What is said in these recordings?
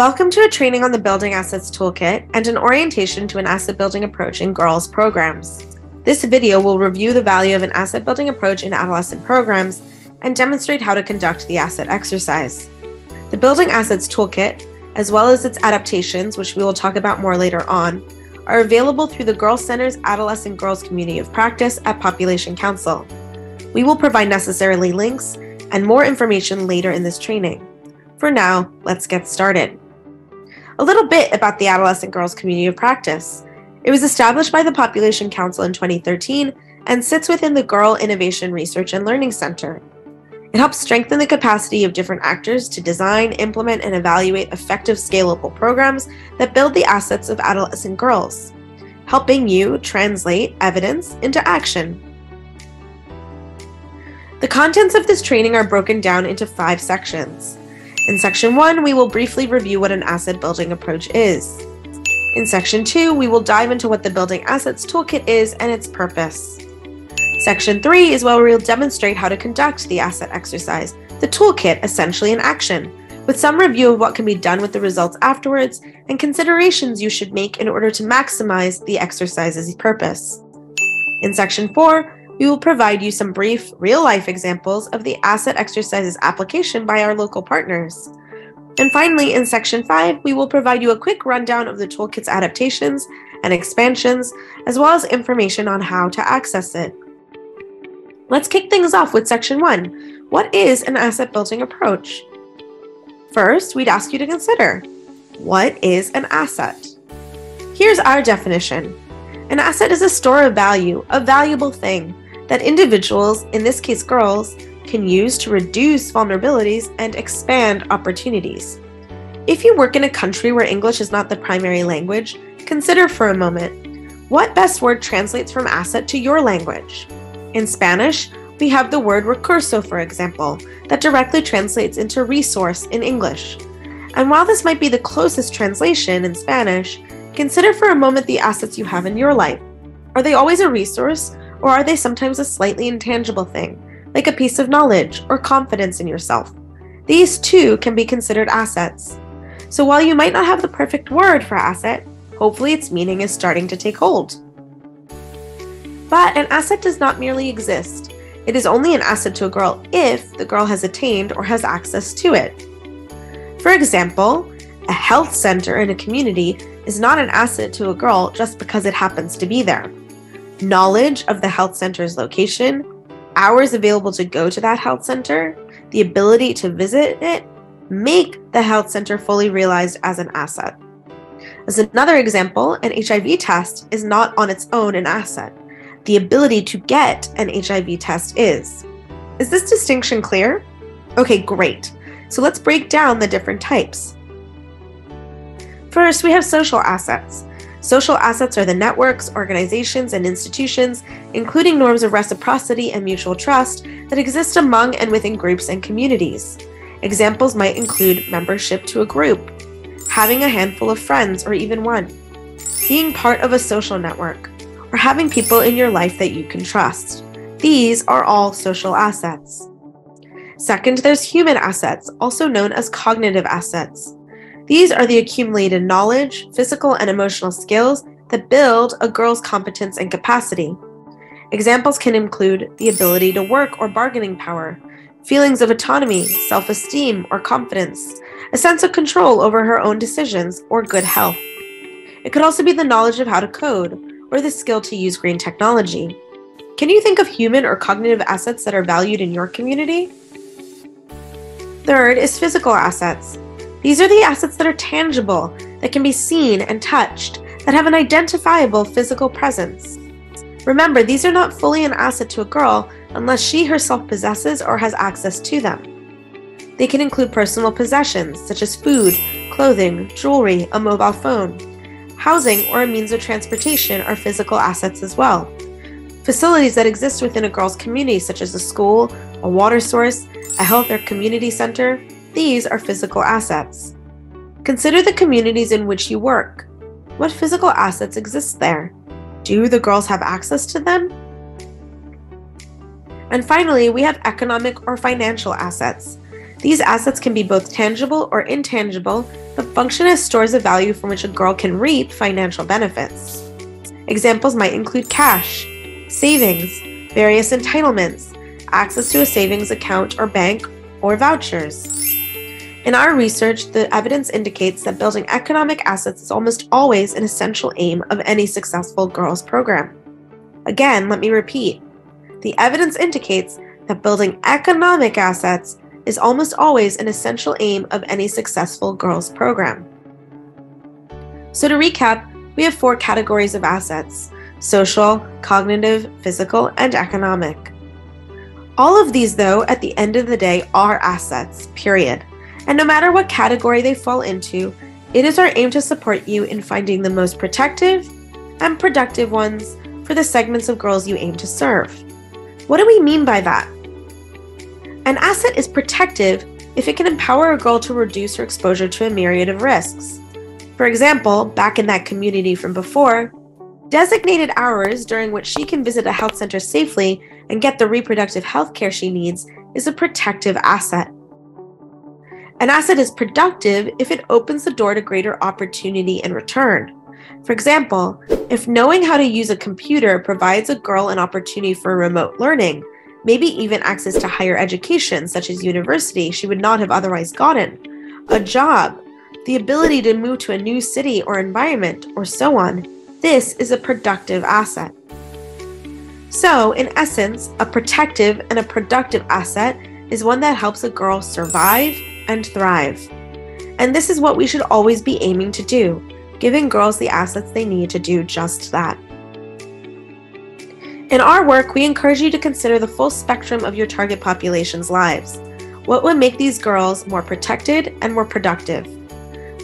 Welcome to a training on the Building Assets Toolkit and an orientation to an asset building approach in girls' programs. This video will review the value of an asset building approach in adolescent programs and demonstrate how to conduct the asset exercise. The Building Assets Toolkit, as well as its adaptations, which we will talk about more later on, are available through the Girls Center's Adolescent Girls Community of Practice at Population Council. We will provide necessary links and more information later in this training. For now, let's get started. A little bit about the Adolescent Girls Community of Practice. It was established by the Population Council in 2013 and sits within the Girl Innovation Research and Learning Center. It helps strengthen the capacity of different actors to design, implement, and evaluate effective, scalable programs that build the assets of adolescent girls, helping you translate evidence into action. The contents of this training are broken down into 5 sections. In Section 1, we will briefly review what an asset building approach is. In Section 2, we will dive into what the Building Assets Toolkit is and its purpose. Section 3 is where we will demonstrate how to conduct the asset exercise, the toolkit essentially in action, with some review of what can be done with the results afterwards and considerations you should make in order to maximize the exercise's purpose. In Section 4, we will provide you some brief, real-life examples of the asset exercise's application by our local partners. And finally, in Section 5, we will provide you a quick rundown of the toolkit's adaptations and expansions, as well as information on how to access it. Let's kick things off with Section 1. What is an asset building approach? First, we'd ask you to consider, what is an asset? Here's our definition. An asset is a store of value, a valuable thing, that individuals, in this case girls, can use to reduce vulnerabilities and expand opportunities. If you work in a country where English is not the primary language, consider for a moment, what best word translates from asset to your language? In Spanish, we have the word recurso, for example, that directly translates into resource in English. And while this might be the closest translation in Spanish, consider for a moment the assets you have in your life. Are they always a resource? Or are they sometimes a slightly intangible thing, like a piece of knowledge or confidence in yourself? These too can be considered assets. So while you might not have the perfect word for asset, hopefully its meaning is starting to take hold. But an asset does not merely exist. It is only an asset to a girl if the girl has attained or has access to it. For example, a health center in a community is not an asset to a girl just because it happens to be there. Knowledge of the health center's location, hours available to go to that health center, the ability to visit it, make the health center fully realized as an asset. As another example, an HIV test is not on its own an asset. The ability to get an HIV test is. Is this distinction clear? Okay, great. So let's break down the different types. First, we have social assets. Social assets are the networks, organizations, and institutions, including norms of reciprocity and mutual trust, that exist among and within groups and communities. Examples might include membership to a group, having a handful of friends or even one, being part of a social network, or having people in your life that you can trust. These are all social assets. Second, there's human assets, also known as cognitive assets. These are the accumulated knowledge, physical and emotional skills that build a girl's competence and capacity. Examples can include the ability to work or bargaining power, feelings of autonomy, self-esteem or confidence, a sense of control over her own decisions, or good health. It could also be the knowledge of how to code or the skill to use green technology. Can you think of human or cognitive assets that are valued in your community? Third is physical assets. These are the assets that are tangible, that can be seen and touched, that have an identifiable physical presence. Remember, these are not fully an asset to a girl unless she herself possesses or has access to them. They can include personal possessions, such as food, clothing, jewelry, a mobile phone. Housing or a means of transportation are physical assets as well. Facilities that exist within a girl's community, such as a school, a water source, a health or community center, these are physical assets. Consider the communities in which you work. What physical assets exist there? Do the girls have access to them? And finally, we have economic or financial assets. These assets can be both tangible or intangible, but function as stores of value from which a girl can reap financial benefits. Examples might include cash, savings, various entitlements, access to a savings account or bank, or vouchers. In our research, the evidence indicates that building economic assets is almost always an essential aim of any successful girls' program. Again, let me repeat. The evidence indicates that building economic assets is almost always an essential aim of any successful girls' program. So to recap, we have 4 categories of assets: social, cognitive, physical, and economic. All of these, though, at the end of the day are assets, period. And no matter what category they fall into, it is our aim to support you in finding the most protective and productive ones for the segments of girls you aim to serve. What do we mean by that? An asset is protective if it can empower a girl to reduce her exposure to a myriad of risks. For example, back in that community from before, designated hours during which she can visit a health center safely and get the reproductive health care she needs is a protective asset. An asset is productive if it opens the door to greater opportunity in return. For example, if knowing how to use a computer provides a girl an opportunity for remote learning, maybe even access to higher education such as university she would not have otherwise gotten, a job, the ability to move to a new city or environment, or so on, this is a productive asset. So, in essence, a protective and a productive asset is one that helps a girl survive and thrive. And this is what we should always be aiming to do, giving girls the assets they need to do just that. In our work, we encourage you to consider the full spectrum of your target population's lives. What would make these girls more protected and more productive?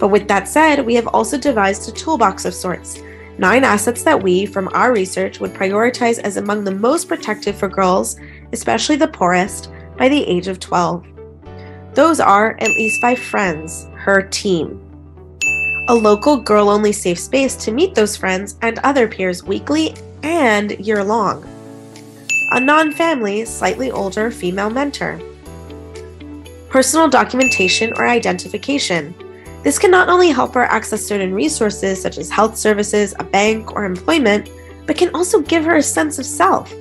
But with that said, we have also devised a toolbox of sorts, 9 assets that we, from our research, would prioritize as among the most protective for girls, especially the poorest, by the age of 12. Those are at least 5 friends, her team. A local girl-only safe space to meet those friends and other peers weekly and year-long. A non-family, slightly older female mentor. Personal documentation or identification. This can not only help her access certain resources such as health services, a bank, or employment, but can also give her a sense of self.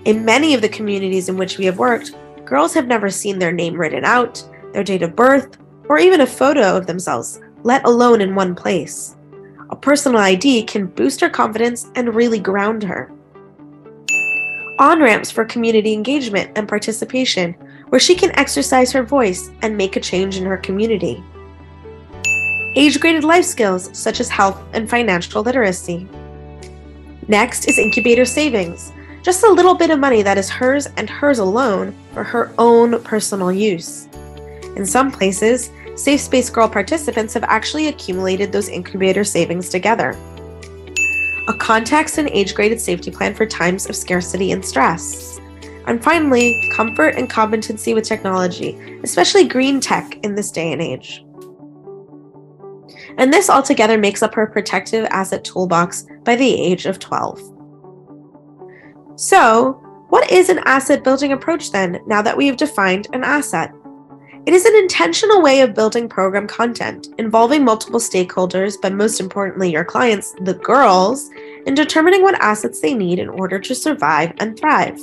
In many of the communities in which we have worked, girls have never seen their name written out, their date of birth, or even a photo of themselves, let alone in one place. A personal ID can boost her confidence and really ground her. On-ramps for community engagement and participation, where she can exercise her voice and make a change in her community. Age-graded life skills such as health and financial literacy. Next is incubator savings, just a little bit of money that is hers and hers alone for her own personal use. In some places, Safe Space Girl participants have actually accumulated those incubator savings together. A context and age-graded safety plan for times of scarcity and stress. And finally, comfort and competency with technology, especially green tech in this day and age. And this altogether makes up her protective asset toolbox by the age of 12. So, what is an asset building approach then, now that we have defined an asset? It is an intentional way of building program content, involving multiple stakeholders, but most importantly your clients, the girls, in determining what assets they need in order to survive and thrive.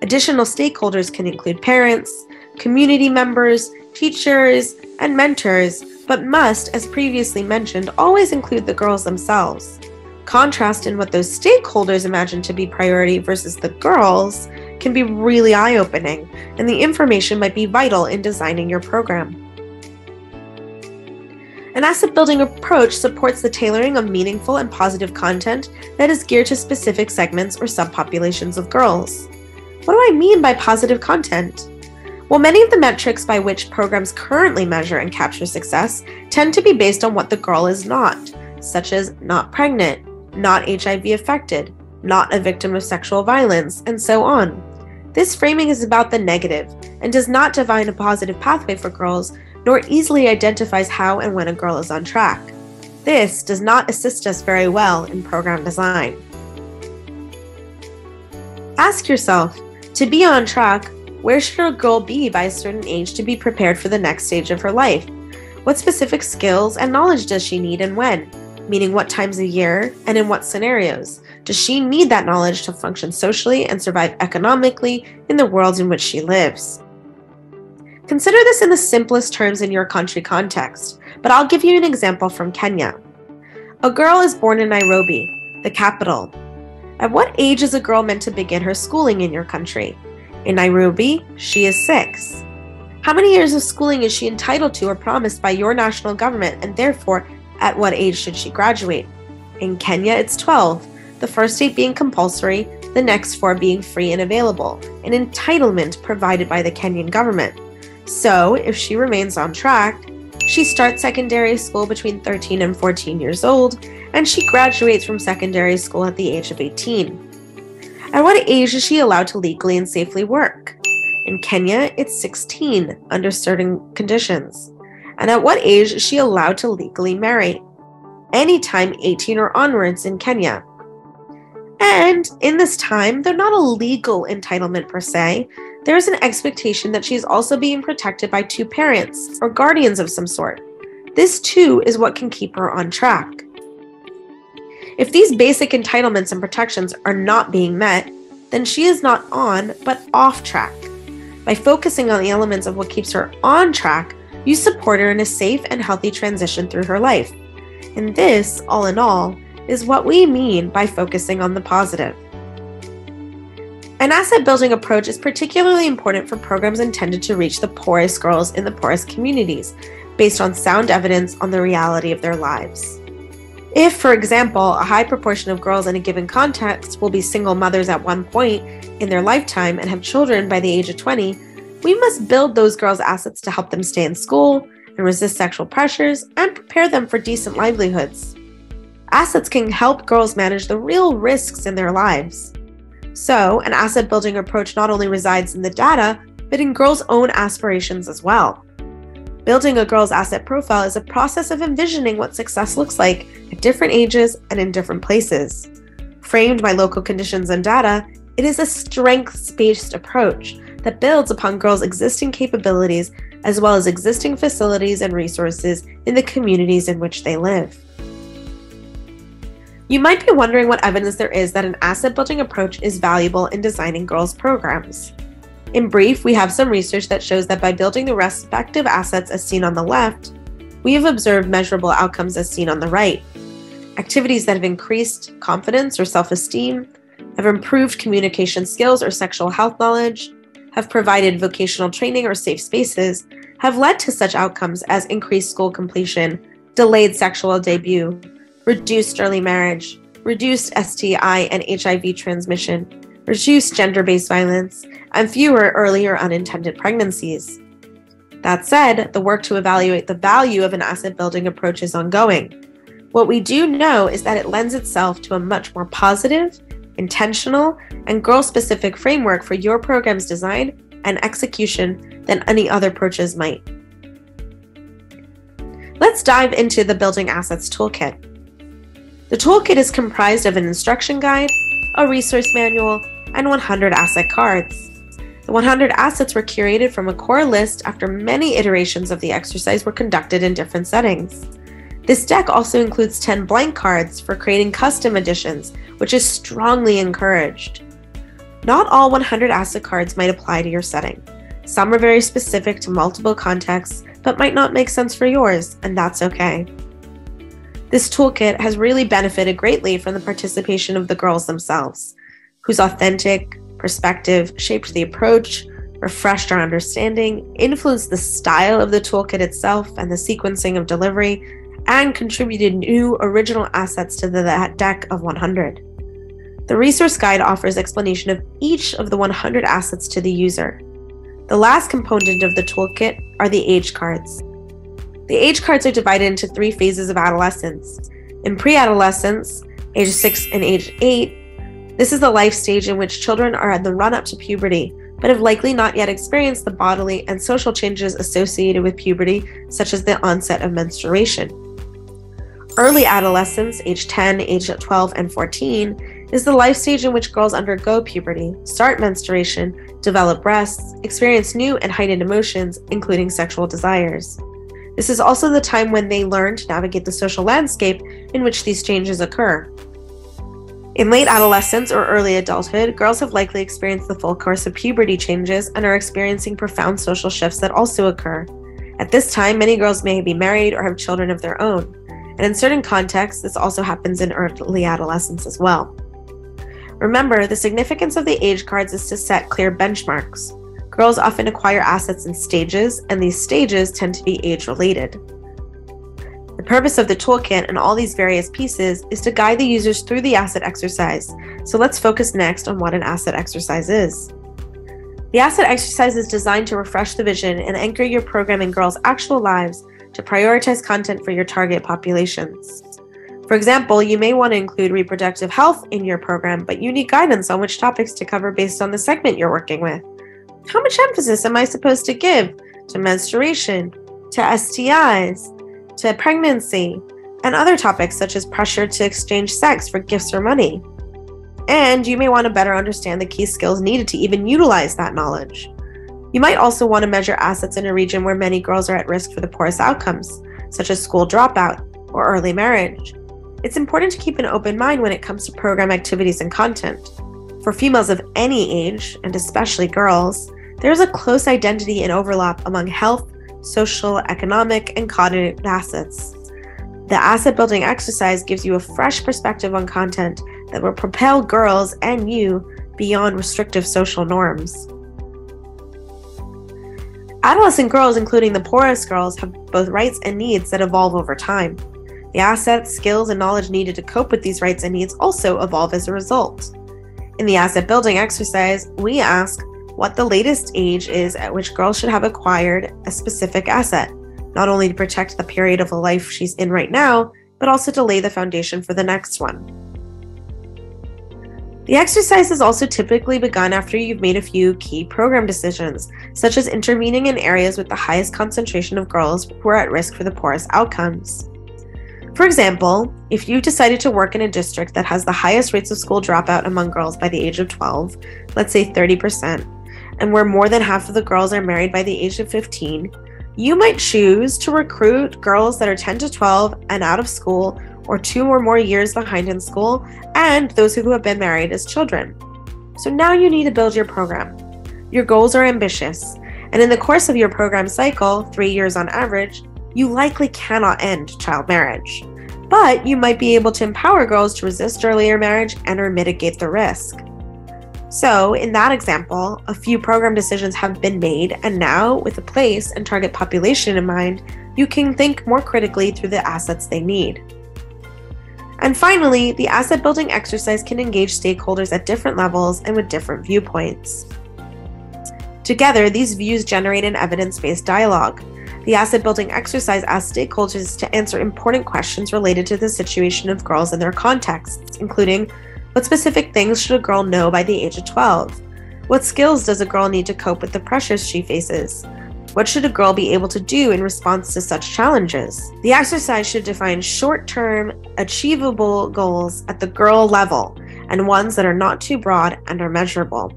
Additional stakeholders can include parents, community members, teachers, and mentors, but must, as previously mentioned, always include the girls themselves. Contrast in what those stakeholders imagine to be priority versus the girls can be really eye-opening, and the information might be vital in designing your program. An asset-building approach supports the tailoring of meaningful and positive content that is geared to specific segments or subpopulations of girls. What do I mean by positive content? Well, many of the metrics by which programs currently measure and capture success tend to be based on what the girl is not, such as not pregnant, not HIV affected, not a victim of sexual violence, and so on. This framing is about the negative and does not define a positive pathway for girls, nor easily identifies how and when a girl is on track. This does not assist us very well in program design. Ask yourself, to be on track, where should a girl be by a certain age to be prepared for the next stage of her life? What specific skills and knowledge does she need and when? Meaning what times of year and in what scenarios? Does she need that knowledge to function socially and survive economically in the world in which she lives? Consider this in the simplest terms in your country context, but I'll give you an example from Kenya. A girl is born in Nairobi, the capital. At what age is a girl meant to begin her schooling in your country? In Nairobi, she is 6. How many years of schooling is she entitled to or promised by your national government, and therefore, at what age should she graduate? In Kenya, it's 12, the first 8 being compulsory, the next 4 being free and available, an entitlement provided by the Kenyan government. So, if she remains on track, she starts secondary school between 13 and 14 years old, and she graduates from secondary school at the age of 18. At what age is she allowed to legally and safely work? In Kenya, it's 16 under certain conditions. And at what age is she allowed to legally marry? Anytime 18 or onwards in Kenya. And in this time, they're not a legal entitlement per se. There is an expectation that she is also being protected by 2 parents or guardians of some sort. This too is what can keep her on track. If these basic entitlements and protections are not being met, then she is not on, but off track. By focusing on the elements of what keeps her on track, you support her in a safe and healthy transition through her life. And this, all in all, is what we mean by focusing on the positive. An asset-building approach is particularly important for programs intended to reach the poorest girls in the poorest communities, based on sound evidence on the reality of their lives. If, for example, a high proportion of girls in a given context will be single mothers at one point in their lifetime and have children by the age of 20, we must build those girls' assets to help them stay in school and resist sexual pressures and prepare them for decent livelihoods. Assets can help girls manage the real risks in their lives. So, an asset-building approach not only resides in the data, but in girls' own aspirations as well. Building a girl's asset profile is a process of envisioning what success looks like at different ages and in different places. Framed by local conditions and data, it is a strengths-based approach that builds upon girls' existing capabilities as well as existing facilities and resources in the communities in which they live. You might be wondering what evidence there is that an asset-building approach is valuable in designing girls' programs. In brief, we have some research that shows that by building the respective assets as seen on the left, we have observed measurable outcomes as seen on the right. Activities that have increased confidence or self-esteem, have improved communication skills or sexual health knowledge, have provided vocational training or safe spaces, have led to such outcomes as increased school completion, delayed sexual debut, reduced early marriage, reduced STI and HIV transmission, reduced gender-based violence, and fewer early or unintended pregnancies. That said, the work to evaluate the value of an asset-building approach is ongoing. What we do know is that it lends itself to a much more positive, intentional, and girl-specific framework for your program's design and execution than any other approaches might. Let's dive into the Building Assets Toolkit. The toolkit is comprised of an instruction guide, a resource manual, and 100 asset cards. The 100 assets were curated from a core list after many iterations of the exercise were conducted in different settings. This deck also includes 10 blank cards for creating custom editions, which is strongly encouraged. Not all 100 asset cards might apply to your setting. Some are very specific to multiple contexts, but might not make sense for yours, and that's okay. This toolkit has really benefited greatly from the participation of the girls themselves, whose authentic perspective shaped the approach, refreshed our understanding, influenced the style of the toolkit itself and the sequencing of delivery, and contributed new original assets to the deck of 100. The resource guide offers explanation of each of the 100 assets to the user. The last component of the toolkit are the age cards. The age cards are divided into 3 phases of adolescence. In pre-adolescence, age 6 and age 8, this is the life stage in which children are in the run-up to puberty, but have likely not yet experienced the bodily and social changes associated with puberty, such as the onset of menstruation. Early adolescence, age 10, age 12, and 14, is the life stage in which girls undergo puberty, start menstruation, develop breasts, experience new and heightened emotions, including sexual desires. This is also the time when they learn to navigate the social landscape in which these changes occur. In late adolescence or early adulthood, girls have likely experienced the full course of puberty changes and are experiencing profound social shifts that also occur. At this time, many girls may be married or have children of their own, and in certain contexts, this also happens in early adolescence as well. Remember, the significance of the age cards is to set clear benchmarks. Girls often acquire assets in stages, and these stages tend to be age-related. The purpose of the toolkit and all these various pieces is to guide the users through the asset exercise, so let's focus next on what an asset exercise is. The asset exercise is designed to refresh the vision and anchor your program in girls' actual lives to prioritize content for your target populations. For example, you may want to include reproductive health in your program, but you need guidance on which topics to cover based on the segment you're working with. How much emphasis am I supposed to give to menstruation, to STIs, to pregnancy, and other topics such as pressure to exchange sex for gifts or money? And you may want to better understand the key skills needed to even utilize that knowledge. You might also want to measure assets in a region where many girls are at risk for the poorest outcomes, such as school dropout or early marriage. It's important to keep an open mind when it comes to program activities and content. For females of any age, and especially girls, there is a close identity and overlap among health, social, economic, and cognitive assets. The asset building exercise gives you a fresh perspective on content that will propel girls and you beyond restrictive social norms. Adolescent girls, including the poorest girls, have both rights and needs that evolve over time. The assets, skills, and knowledge needed to cope with these rights and needs also evolve as a result. In the asset building exercise, we ask what the latest age is at which girls should have acquired a specific asset, not only to protect the period of a life she's in right now, but also to lay the foundation for the next one. The exercise is also typically begun after you've made a few key program decisions, such as intervening in areas with the highest concentration of girls who are at risk for the poorest outcomes. For example, if you've decided to work in a district that has the highest rates of school dropout among girls by the age of 12, let's say 30%, and where more than half of the girls are married by the age of 15, you might choose to recruit girls that are 10 to 12 and out of school or 2 or more years behind in school, and those who have been married as children. So now you need to build your program. Your goals are ambitious, and in the course of your program cycle, 3 years on average, you likely cannot end child marriage. But you might be able to empower girls to resist earlier marriage and or mitigate the risk. So in that example, a few program decisions have been made, and now with a place and target population in mind, you can think more critically through the assets they need. And finally, the asset building exercise can engage stakeholders at different levels and with different viewpoints. Together, these views generate an evidence-based dialogue. The asset building exercise asks stakeholders to answer important questions related to the situation of girls and their contexts, including what specific things should a girl know by the age of 12? What skills does a girl need to cope with the pressures she faces? What should a girl be able to do in response to such challenges? The exercise should define short-term, achievable goals at the girl level and ones that are not too broad and are measurable.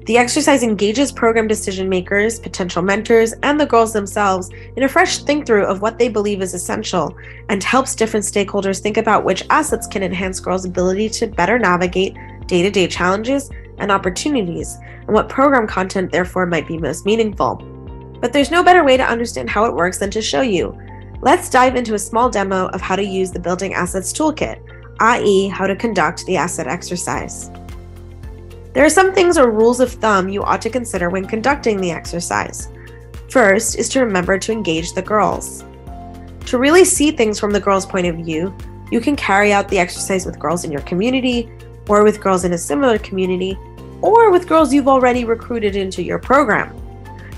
The exercise engages program decision makers, potential mentors, and the girls themselves in a fresh think-through of what they believe is essential and helps different stakeholders think about which assets can enhance girls' ability to better navigate day-to-day challenges and opportunities, and what program content therefore might be most meaningful. But there's no better way to understand how it works than to show you. Let's dive into a small demo of how to use the Building Assets Toolkit, i.e. how to conduct the asset exercise. There are some things or rules of thumb you ought to consider when conducting the exercise. First is to remember to engage the girls. To really see things from the girls' point of view, you can carry out the exercise with girls in your community, or with girls in a similar community, or with girls you've already recruited into your program.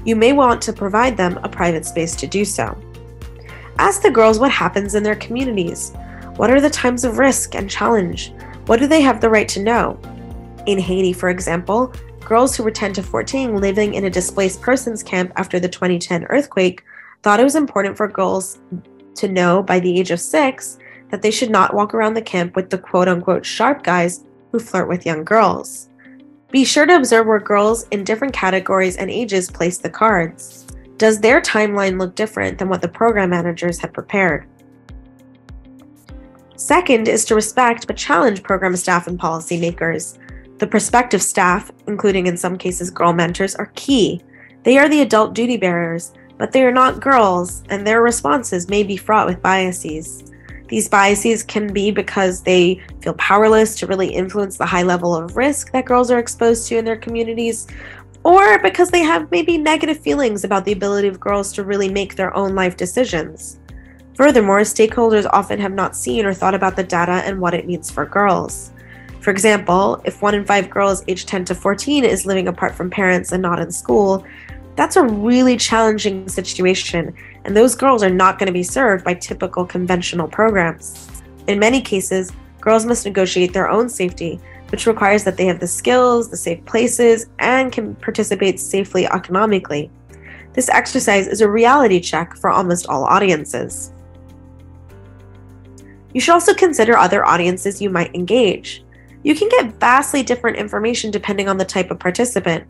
You may want to provide them a private space to do so. Ask the girls what happens in their communities. What are the times of risk and challenge? What do they have the right to know? In Haiti, for example, girls who were 10 to 14 living in a displaced persons camp after the 2010 earthquake thought it was important for girls to know by the age of 6 that they should not walk around the camp with the quote-unquote sharp guys who flirt with young girls. Be sure to observe where girls in different categories and ages place the cards. Does their timeline look different than what the program managers had prepared? Second is to respect but challenge program staff and policymakers. The prospective staff, including in some cases girl mentors, are key. They are the adult duty bearers, but they are not girls, and their responses may be fraught with biases. These biases can be because they feel powerless to really influence the high level of risk that girls are exposed to in their communities, or because they have maybe negative feelings about the ability of girls to really make their own life decisions. Furthermore, stakeholders often have not seen or thought about the data and what it means for girls. For example, if 1 in 5 girls aged 10 to 14 is living apart from parents and not in school, that's a really challenging situation, and those girls are not going to be served by typical conventional programs. In many cases, girls must negotiate their own safety, which requires that they have the skills, the safe places, and can participate safely economically. This exercise is a reality check for almost all audiences. You should also consider other audiences you might engage. You can get vastly different information depending on the type of participant.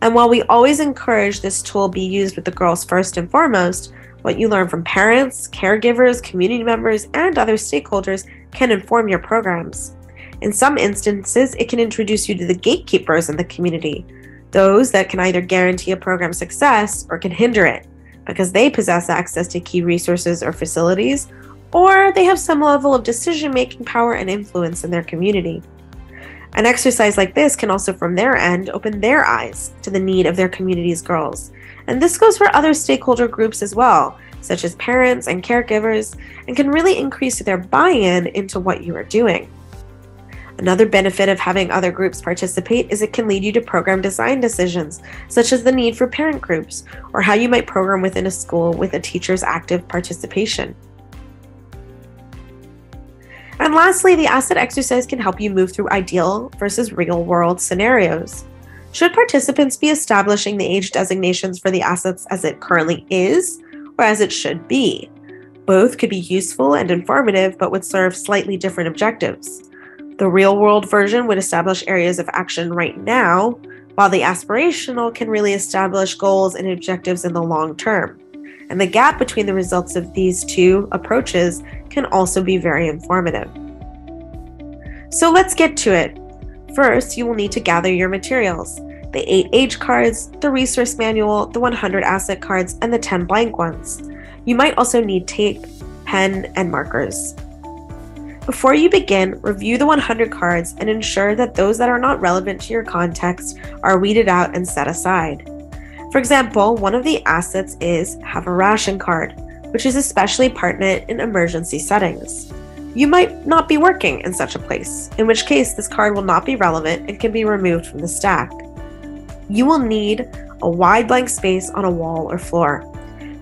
And while we always encourage this tool be used with the girls first and foremost, what you learn from parents, caregivers, community members, and other stakeholders can inform your programs. In some instances, it can introduce you to the gatekeepers in the community, those that can either guarantee a program's success or can hinder it, because they possess access to key resources or facilities, or they have some level of decision-making power and influence in their community. An exercise like this can also, from their end, open their eyes to the need of their community's girls. And this goes for other stakeholder groups as well, such as parents and caregivers, and can really increase their buy-in into what you are doing. Another benefit of having other groups participate is it can lead you to program design decisions, such as the need for parent groups, or how you might program within a school with a teacher's active participation. And lastly, the asset exercise can help you move through ideal versus real-world scenarios. Should participants be establishing the age designations for the assets as it currently is, or as it should be? Both could be useful and informative, but would serve slightly different objectives. The real-world version would establish areas of action right now, while the aspirational can really establish goals and objectives in the long term. And the gap between the results of these two approaches can also be very informative. So let's get to it. First, you will need to gather your materials: the 8 age cards, the resource manual, the 100 asset cards, and the 10 blank ones. You might also need tape, pen, and markers. Before you begin, review the 100 cards and ensure that those that are not relevant to your context are weeded out and set aside. For example, one of the assets is have a ration card, which is especially pertinent in emergency settings. You might not be working in such a place, in which case this card will not be relevant and can be removed from the stack. You will need a wide blank space on a wall or floor.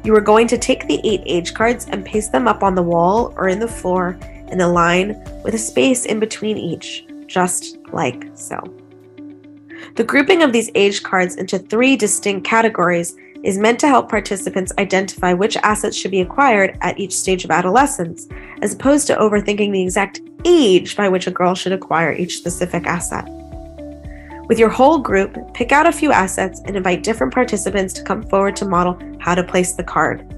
You are going to take the 8 age cards and paste them up on the wall or in the floor in a line with a space in between each, just like so. The grouping of these age cards into 3 distinct categories is meant to help participants identify which assets should be acquired at each stage of adolescence, as opposed to overthinking the exact age by which a girl should acquire each specific asset. With your whole group, pick out a few assets and invite different participants to come forward to model how to place the card.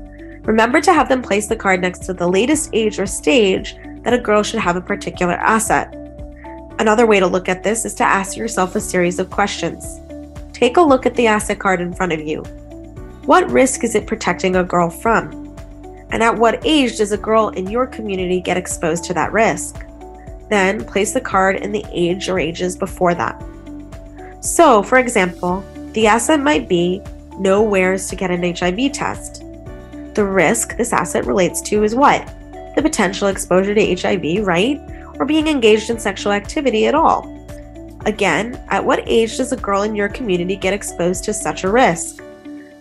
Remember to have them place the card next to the latest age or stage that a girl should have a particular asset. Another way to look at this is to ask yourself a series of questions. Take a look at the asset card in front of you. What risk is it protecting a girl from? And at what age does a girl in your community get exposed to that risk? Then place the card in the age or ages before that. So, for example, the asset might be know wheres to get an HIV test. The risk this asset relates to is what? The potential exposure to HIV, right? Or being engaged in sexual activity at all. Again, at what age does a girl in your community get exposed to such a risk?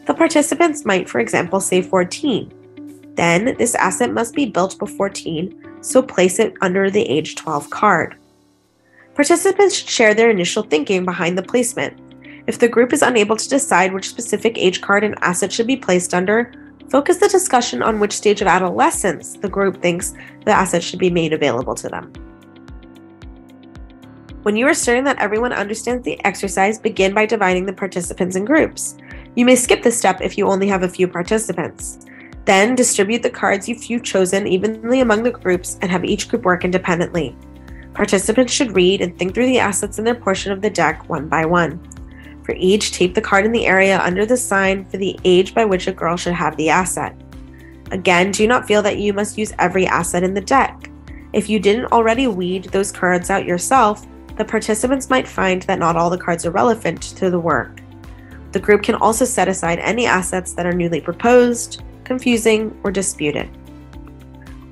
The participants might, for example, say 14. Then, this asset must be built before 14, so place it under the age 12 card. Participants should share their initial thinking behind the placement. If the group is unable to decide which specific age card an asset should be placed under, focus the discussion on which stage of adolescence the group thinks the asset should be made available to them. When you are certain that everyone understands the exercise, begin by dividing the participants in groups. You may skip this step if you only have a few participants. Then distribute the cards you've chosen evenly among the groups and have each group work independently. Participants should read and think through the assets in their portion of the deck one by one. For each, tape the card in the area under the sign for the age by which a girl should have the asset. Again, do not feel that you must use every asset in the deck. If you didn't already weed those cards out yourself, the participants might find that not all the cards are relevant to the work. The group can also set aside any assets that are newly proposed, confusing, or disputed.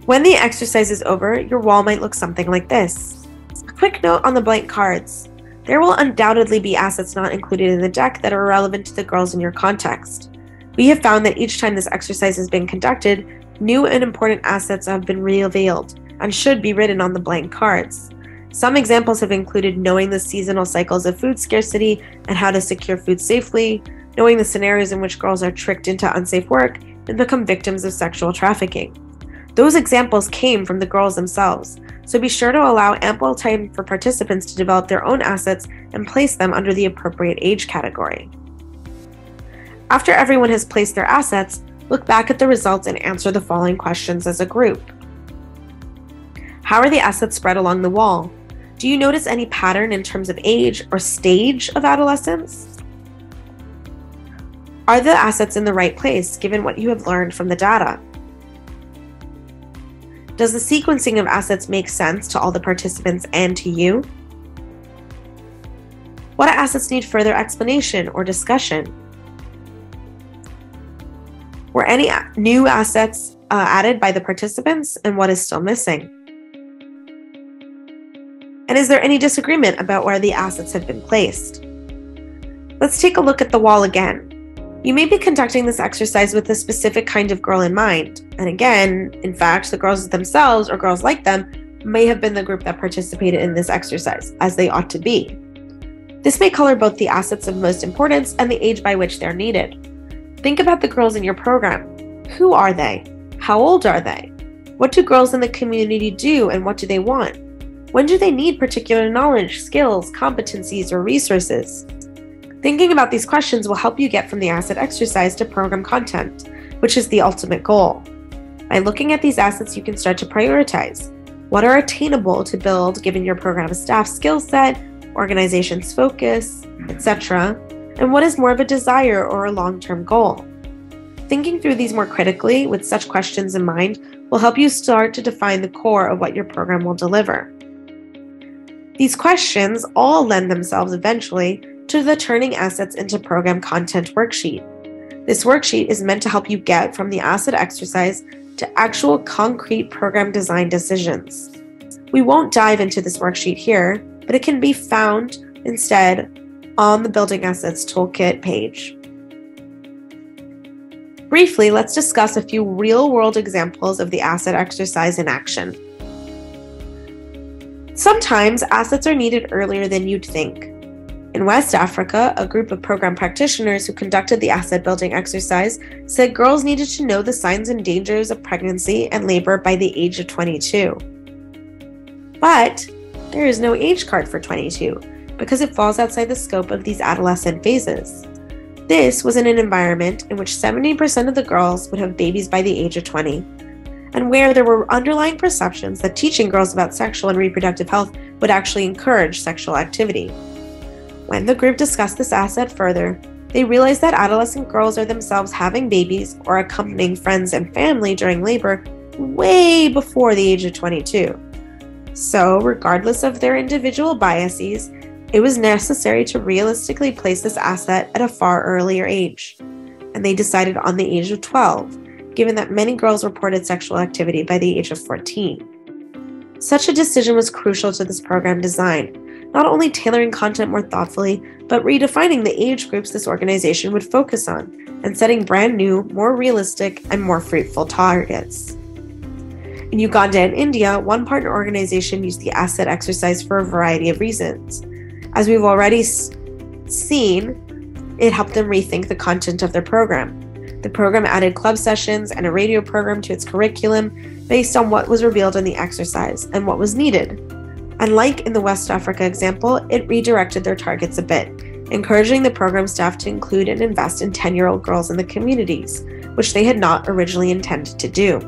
When the exercise is over, your wall might look something like this. A quick note on the blank cards. There will undoubtedly be assets not included in the deck that are relevant to the girls in your context. We have found that each time this exercise has been conducted, new and important assets have been revealed and should be written on the blank cards. Some examples have included knowing the seasonal cycles of food scarcity and how to secure food safely, knowing the scenarios in which girls are tricked into unsafe work and become victims of sexual trafficking. Those examples came from the girls themselves, so be sure to allow ample time for participants to develop their own assets and place them under the appropriate age category. After everyone has placed their assets, look back at the results and answer the following questions as a group. How are the assets spread along the wall? Do you notice any pattern in terms of age or stage of adolescence? Are the assets in the right place given what you have learned from the data? Does the sequencing of assets make sense to all the participants and to you? What assets need further explanation or discussion? Were any new assets added by the participants, and what is still missing? And is there any disagreement about where the assets have been placed? Let's take a look at the wall again. You may be conducting this exercise with a specific kind of girl in mind. And again, in fact, the girls themselves or girls like them may have been the group that participated in this exercise, as they ought to be. This may color both the assets of most importance and the age by which they're needed. Think about the girls in your program. Who are they? How old are they? What do girls in the community do and what do they want? When do they need particular knowledge, skills, competencies, or resources? Thinking about these questions will help you get from the asset exercise to program content, which is the ultimate goal. By looking at these assets, you can start to prioritize. What are attainable to build given your program staff skill set, organization's focus, etc., and what is more of a desire or a long-term goal? Thinking through these more critically with such questions in mind will help you start to define the core of what your program will deliver. These questions all lend themselves eventually to the Turning Assets into Program Content worksheet. This worksheet is meant to help you get from the asset exercise to actual concrete program design decisions. We won't dive into this worksheet here, but it can be found instead on the Building Assets Toolkit page. Briefly, let's discuss a few real-world examples of the asset exercise in action. Sometimes assets are needed earlier than you'd think. In West Africa, a group of program practitioners who conducted the asset building exercise said girls needed to know the signs and dangers of pregnancy and labor by the age of 22. But there is no age card for 22 because it falls outside the scope of these adolescent phases. This was in an environment in which 70% of the girls would have babies by the age of 20, and where there were underlying perceptions that teaching girls about sexual and reproductive health would actually encourage sexual activity. When the group discussed this asset further, they realized that adolescent girls are themselves having babies or accompanying friends and family during labor way before the age of 22. So, regardless of their individual biases, it was necessary to realistically place this asset at a far earlier age, and they decided on the age of 12, given that many girls reported sexual activity by the age of 14. Such a decision was crucial to this program design, not only tailoring content more thoughtfully, but redefining the age groups this organization would focus on, and setting brand new, more realistic, and more fruitful targets. In Uganda and India, one partner organization used the asset exercise for a variety of reasons. As we've already seen, it helped them rethink the content of their program. The program added club sessions and a radio program to its curriculum based on what was revealed in the exercise and what was needed. And like in the West Africa example, it redirected their targets a bit, encouraging the program staff to include and invest in 10-year-old girls in the communities, which they had not originally intended to do.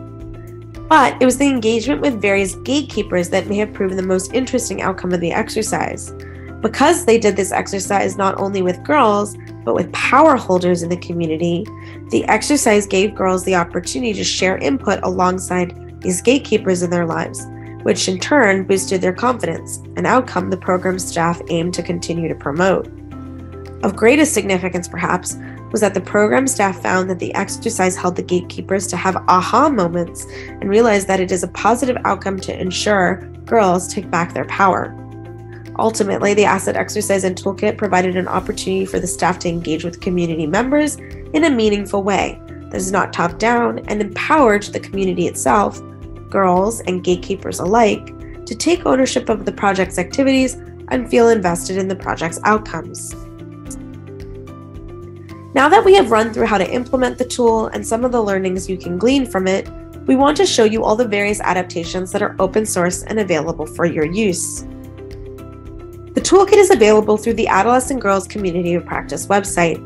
But it was the engagement with various gatekeepers that may have proven the most interesting outcome of the exercise. Because they did this exercise not only with girls, but with power holders in the community, the exercise gave girls the opportunity to share input alongside these gatekeepers in their lives, which in turn boosted their confidence, an outcome the program staff aimed to continue to promote. Of greatest significance, perhaps, was that the program staff found that the exercise held the gatekeepers to have aha moments and realized that it is a positive outcome to ensure girls take back their power. Ultimately, the asset exercise and toolkit provided an opportunity for the staff to engage with community members in a meaningful way that is not top-down and empowered the community itself, girls and gatekeepers alike, to take ownership of the project's activities and feel invested in the project's outcomes. Now that we have run through how to implement the tool and some of the learnings you can glean from it, we want to show you all the various adaptations that are open source and available for your use. The toolkit is available through the Adolescent Girls Community of Practice website.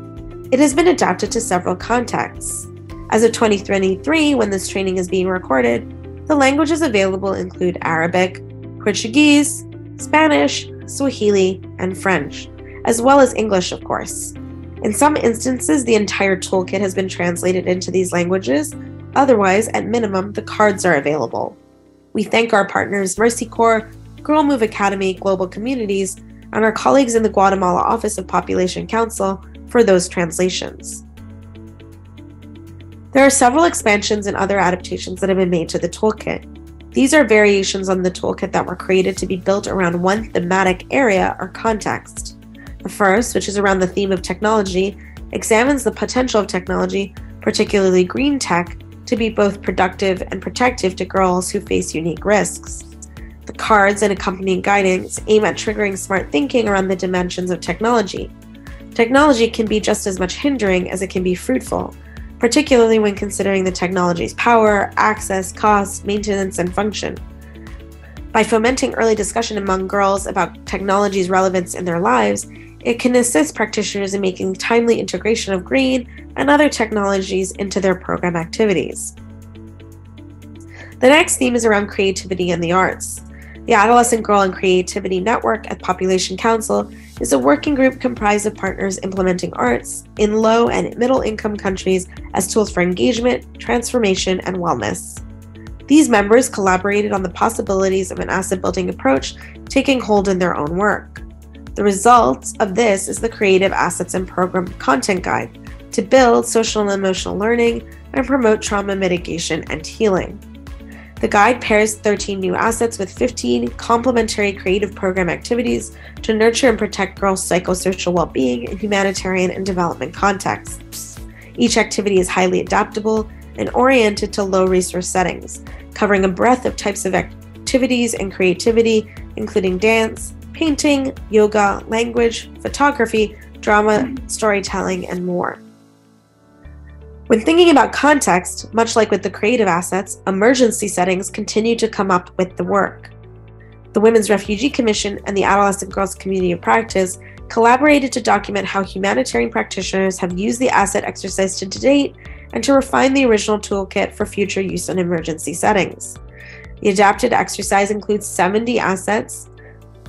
It has been adapted to several contexts. As of 2023, when this training is being recorded, the languages available include Arabic, Portuguese, Spanish, Swahili, and French, as well as English, of course. In some instances, the entire toolkit has been translated into these languages. Otherwise, at minimum, the cards are available. We thank our partners Mercy Corps, Girl Move Academy, Global Communities, and our colleagues in the Guatemala Office of Population Council for those translations. There are several expansions and other adaptations that have been made to the toolkit. These are variations on the toolkit that were created to be built around one thematic area or context. The first, which is around the theme of technology, examines the potential of technology, particularly green tech, to be both productive and protective to girls who face unique risks. The cards and accompanying guidance aim at triggering smart thinking around the dimensions of technology. Technology can be just as much hindering as it can be fruitful, particularly when considering the technology's power, access, cost, maintenance, and function. By fomenting early discussion among girls about technology's relevance in their lives, it can assist practitioners in making timely integration of green and other technologies into their program activities. The next theme is around creativity and the arts. The Adolescent Girl and Creativity Network at Population Council is a working group comprised of partners implementing arts in low and middle income countries as tools for engagement, transformation, and wellness. These members collaborated on the possibilities of an asset building approach taking hold in their own work. The result of this is the Creative Assets and Program Content Guide to build social and emotional learning and promote trauma mitigation and healing. The guide pairs 13 new assets with 15 complementary creative program activities to nurture and protect girls' psychosocial well-being in humanitarian and development contexts. Each activity is highly adaptable and oriented to low-resource settings, covering a breadth of types of activities and creativity, including dance, painting, yoga, language, photography, drama, storytelling, and more. When thinking about context, much like with the creative assets, emergency settings continue to come up with the work. The Women's Refugee Commission and the Adolescent Girls Community of Practice collaborated to document how humanitarian practitioners have used the asset exercise to date and to refine the original toolkit for future use in emergency settings. The adapted exercise includes 70 assets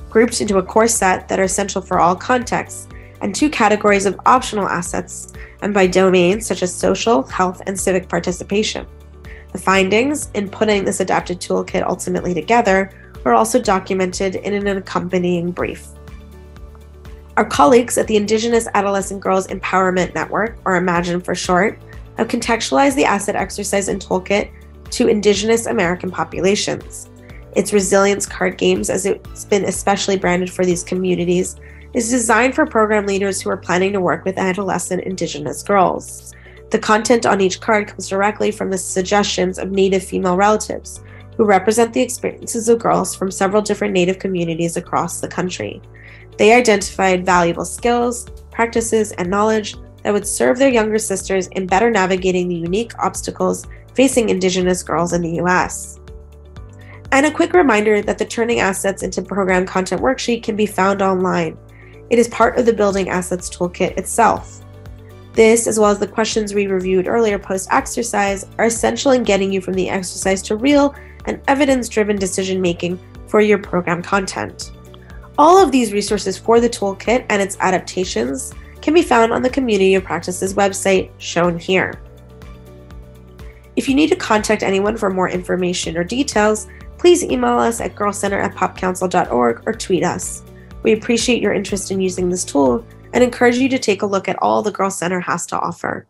grouped into a core set that are essential for all contexts, and 2 categories of optional assets, and by domains such as social, health, and civic participation. The findings in putting this adapted toolkit ultimately together were also documented in an accompanying brief. Our colleagues at the Indigenous Adolescent Girls Empowerment Network, or IMAGINE for short, have contextualized the asset exercise and toolkit to Indigenous American populations. Its Resilience card games, as it's been especially branded for these communities, is designed for program leaders who are planning to work with adolescent Indigenous girls. The content on each card comes directly from the suggestions of Native female relatives, who represent the experiences of girls from several different Native communities across the country. They identified valuable skills, practices, and knowledge that would serve their younger sisters in better navigating the unique obstacles facing Indigenous girls in the U.S. And a quick reminder that the Turning Assets into Program Content worksheet can be found online. It is part of the Building Assets Toolkit itself. This, as well as the questions we reviewed earlier post-exercise, are essential in getting you from the exercise to real and evidence-driven decision-making for your program content. All of these resources for the toolkit and its adaptations can be found on the Community of Practice's website, shown here. If you need to contact anyone for more information or details, please email us at girlcenter@popcouncil.org or tweet us. We appreciate your interest in using this tool and encourage you to take a look at all the Girl Center has to offer.